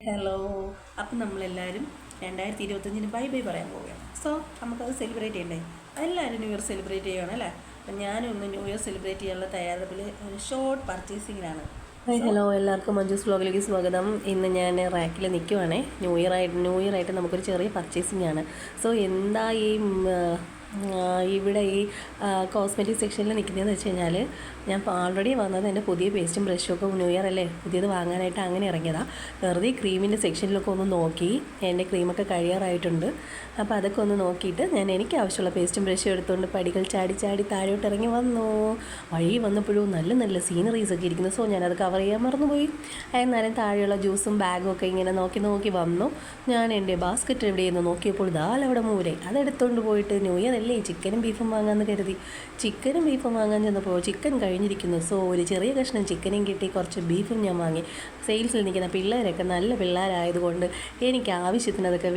Hello. അപ്പം നമ്മളെല്ലാവരും 2025 bye bye പറയാൻ പോവുകയാണ്. സോ നമുക്കത് സെലിബ്രേറ്റ് ചെയ്യണ്ടേ? എല്ലാവരും ന്യൂ ഇയർ സെലിബ്രേറ്റ് ചെയ്യുകയാണ് അല്ലേ? അപ്പം ഞാനും ഒന്ന് ന്യൂ ഇയർ സെലിബ്രേറ്റ് ചെയ്യാനുള്ള തയ്യാറെടുപ്പിൽ ഒരു ഷോർട്ട് പർച്ചേസിങ്ങിലാണ്. ഹായ് ഹലോ, എല്ലാവർക്കും മഞ്ജുസ് വ്ലോഗിലേക്ക് സ്വാഗതം. ഇന്ന് ഞാൻ റാക്കിൽ നിൽക്കുവാണേ. ന്യൂ ഇയർ ആയിട്ട് നമുക്കൊരു ചെറിയ പർച്ചേസിങ് ആണ്. സോ എന്താ ഇവിടെ ഈ കോസ്മെറ്റിക് സെക്ഷനിൽ നിൽക്കുന്നതെന്ന് വെച്ച് കഴിഞ്ഞാൽ, ഞാൻ ആൾറെഡി വന്നത് എൻ്റെ പുതിയ പേസ്റ്റും ബ്രഷും ഒക്കെ ന്യൂ ഇയർ അല്ലേ പുതിയത് വാങ്ങാനായിട്ട് അങ്ങനെ ഇറങ്ങിയതാണ്. വെറുതെ ക്രീമിൻ്റെ സെക്ഷനിലൊക്കെ ഒന്ന് നോക്കി. എൻ്റെ ക്രീമൊക്കെ കഴിയാറായിട്ടുണ്ട്. അപ്പോൾ അതൊക്കെ ഒന്ന് നോക്കിയിട്ട് ഞാൻ എനിക്ക് ആവശ്യമുള്ള പേസ്റ്റും ബ്രഷും എടുത്തുകൊണ്ട് പടികൾ ചാടി ചാടി താഴോട്ട് ഇറങ്ങി വന്നു. വഴി വന്നപ്പോഴും നല്ല നല്ല സീനറീസൊക്കെ ഇരിക്കുന്നു. സോ ഞാനത് കവർ ചെയ്യാൻ മറന്നുപോയി. എന്നാലും താഴെയുള്ള ജ്യൂസും ബാഗും ഒക്കെ ഇങ്ങനെ നോക്കി വന്നു. ഞാൻ എൻ്റെ ബാസ്ക്കറ്റ് എവിടെയെന്ന് നോക്കിയപ്പോൾ അവിടെ മൂലെ അതെടുത്തുകൊണ്ട് പോയിട്ട് ന്യൂ ഇയർ അല്ലേ ചിക്കനും ബീഫും വാങ്ങാമെന്ന് കരുതി ചിക്കനും ബീഫും വാങ്ങാൻ ചെന്നപ്പോൾ ചിക്കൻ കഴിഞ്ഞിരിക്കുന്നു. സോ ഒരു ചെറിയ കഷ്ണം ചിക്കനും കിട്ടി, കുറച്ച് ബീഫും ഞാൻ വാങ്ങി. സെയിൽസിൽ നിൽക്കുന്ന പിള്ളേരൊക്കെ നല്ല പിള്ളേരായതുകൊണ്ട് എനിക്ക് ആവശ്യത്തിന് അതൊക്കെ